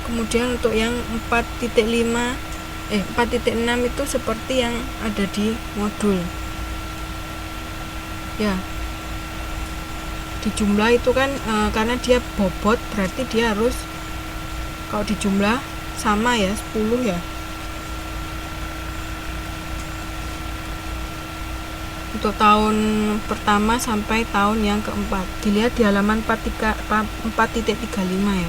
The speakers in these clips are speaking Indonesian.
Kemudian untuk yang 4.6 itu seperti yang ada di modul ya. Di jumlah itu kan karena dia bobot, berarti dia harus kalau di jumlah sama ya, 10 ya. Untuk tahun pertama sampai tahun yang keempat, dilihat di halaman 4.35 ya.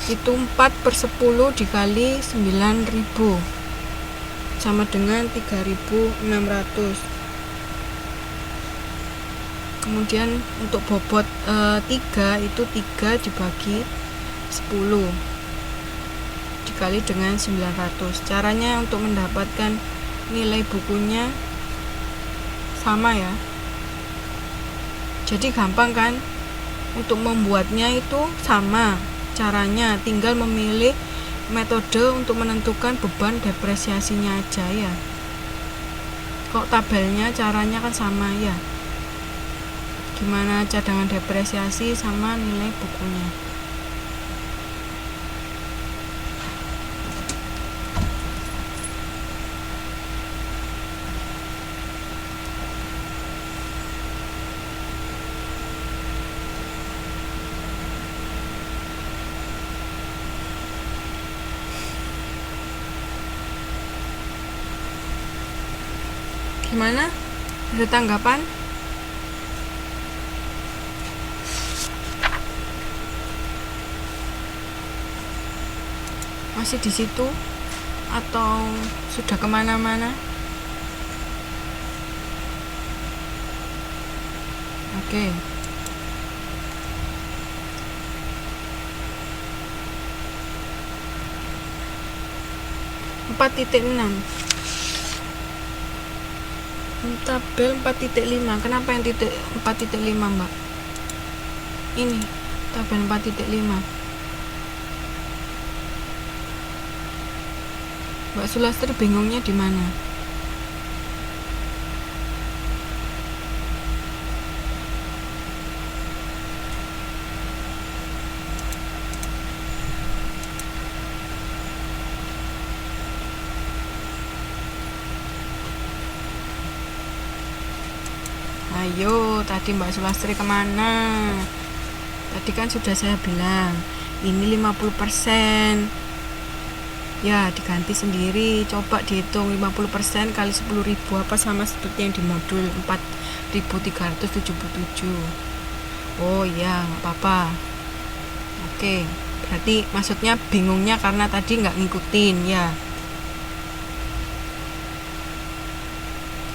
Itu 4/10 dikali 9.000 sama dengan 3.600. Kemudian untuk bobot 3 itu 3 dibagi 10 dikali dengan 900. Caranya untuk mendapatkan nilai bukunya sama ya. Jadi gampang kan, untuk membuatnya itu sama caranya, tinggal memilih metode untuk menentukan beban depresiasinya aja ya. Kok tabelnya caranya kan sama ya, gimana cadangan depresiasi sama nilai bukunya. Gimana? Ada tanggapan? Masih di situ atau sudah kemana-mana? Oke. Empat titik 6. Tabel 4.5. Kenapa yang 4.5 Mbak? Ini tabel 4.5. Mbak Sulastri bingungnya di mana? Ayo, tadi Mbak Sulastri kemana? Tadi kan sudah saya bilang ini 50%. Ya, diganti sendiri. Coba dihitung 50% kali 10.000 apa sama seperti yang di modul 4.377. Oh iya, nggak apa-apa. Oke, berarti maksudnya bingungnya karena tadi nggak ngikutin ya.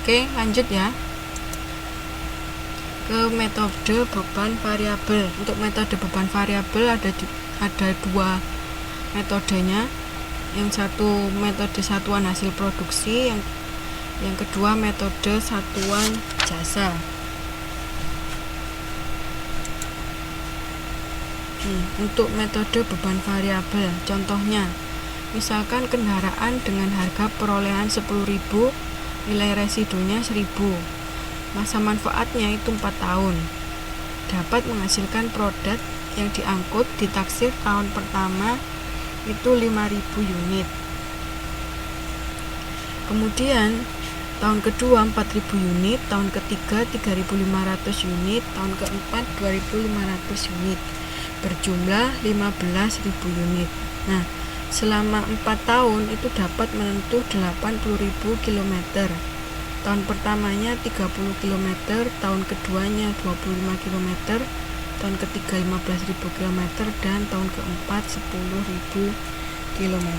Oke, lanjut ya ke metode beban variabel. Untuk metode beban variabel ada dua metodenya. Yang satu metode satuan hasil produksi, yang kedua metode satuan jasa. Untuk metode beban variabel, contohnya misalkan kendaraan dengan harga perolehan 10.000, nilai residunya 1.000, masa manfaatnya itu 4 tahun, dapat menghasilkan produk yang diangkut ditaksir tahun pertama itu 5.000 unit. Kemudian tahun kedua 4.000 unit, tahun ketiga 3.500 unit, tahun keempat 2.500 unit, berjumlah 15.000 unit. Nah, selama 4 tahun itu dapat menentuh 80.000 km. Tahun pertamanya 30 km, tahun keduanya 25 km, tahun ketiga 15.000 km, dan tahun keempat 10.000 km.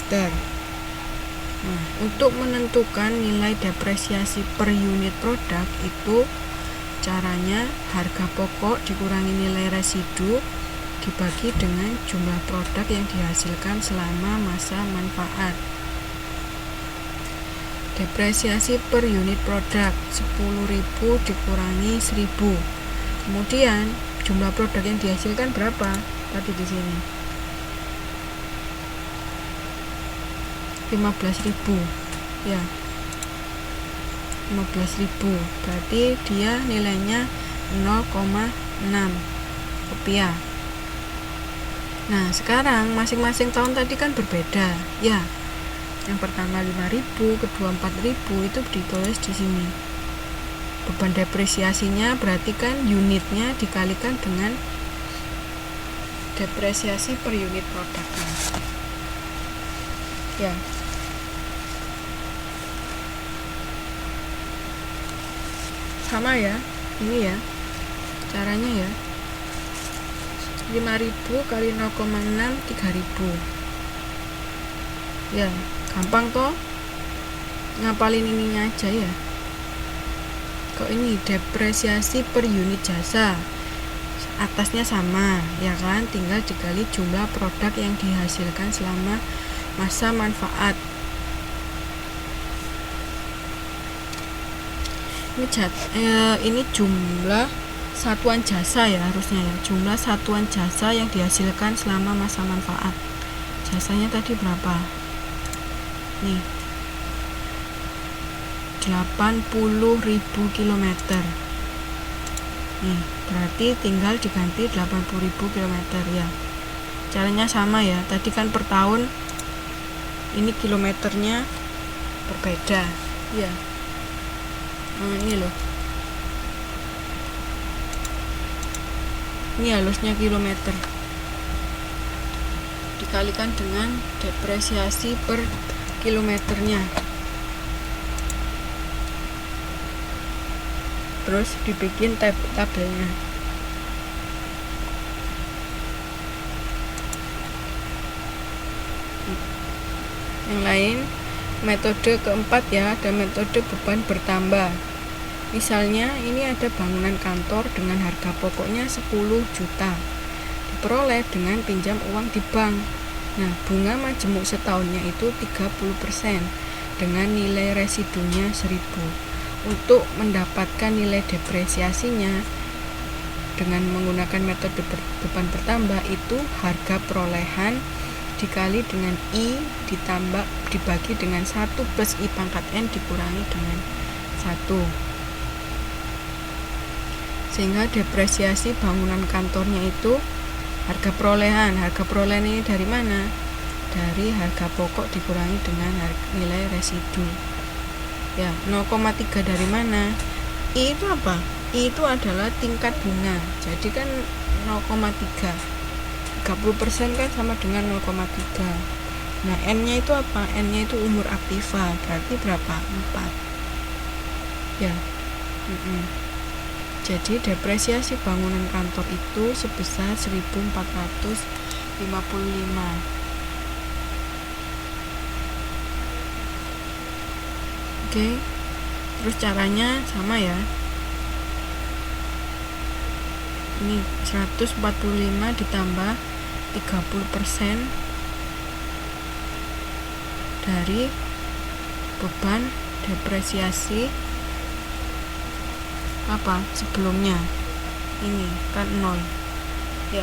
Nah, untuk menentukan nilai depresiasi per unit produk itu caranya harga pokok dikurangi nilai residu dibagi dengan jumlah produk yang dihasilkan selama masa manfaat. Depresiasi per unit produk 10.000 dikurangi 1.000. Kemudian jumlah produk yang dihasilkan berapa? Tadi di sini. 15.000 ya, 15.000 berarti dia nilainya 0,6 rupiah. Nah sekarang masing-masing tahun tadi kan berbeda ya, yang pertama 5.000, kedua 4.000, itu ditulis di sini. Beban depresiasinya berarti kan unitnya dikalikan dengan depresiasi per unit produknya ya. Sama ya, ini ya caranya ya, 5.000 kali 0,6 3.000 ya, gampang toh, ngapalin ininya aja ya. Kok ini depresiasi per unit jasa, atasnya sama ya kan, tinggal dikali jumlah produk yang dihasilkan selama masa manfaat. Ini jumlah satuan jasa ya, harusnya ya, jumlah satuan jasa yang dihasilkan selama masa manfaat. Jasanya tadi berapa nih, 80.000 km nih, berarti tinggal diganti 80.000 km ya. Caranya sama ya, tadi kan per tahun, ini kilometernya berbeda ya. Ini loh, ini halusnya kilometer dikalikan dengan depresiasi per kilometernya, terus dibikin tabelnya. Yang lain, metode keempat ya, ada metode beban bertambah. Misalnya ini ada bangunan kantor dengan harga pokoknya 10 juta, diperoleh dengan pinjam uang di bank. Nah, bunga majemuk setahunnya itu 30% dengan nilai residunya 1.000. Untuk mendapatkan nilai depresiasinya dengan menggunakan metode beban bertambah, itu harga perolehan dikali dengan I ditambah dibagi dengan 1 plus I pangkat N dikurangi dengan 1, sehingga depresiasi bangunan kantornya itu harga perolehan ini dari mana? Dari harga pokok dikurangi dengan nilai residu ya. 0,3 dari mana? I itu apa? I itu adalah tingkat bunga, jadi kan 0,3, 30% kan sama dengan 0,3. Nah N nya itu apa? N nya itu umur aktiva, berarti berapa? 4 ya. Jadi depresiasi bangunan kantor itu sebesar 1.455. Oke, terus caranya sama ya. Ini 145 ditambah 30% dari beban depresiasi apa sebelumnya, ini kan 0 ya.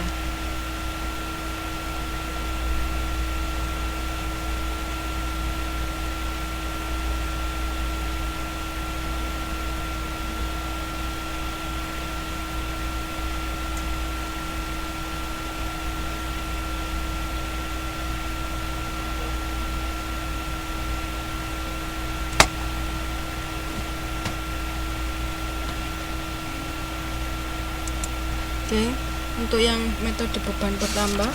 Oke, untuk yang metode beban bertambah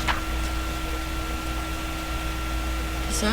bisa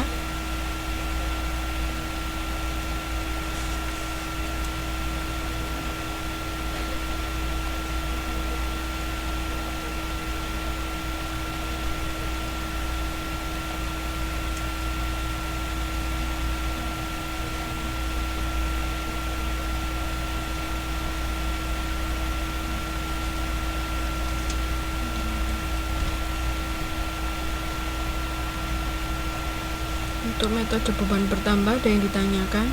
untuk metode beban bertambah ada yang ditanyakan.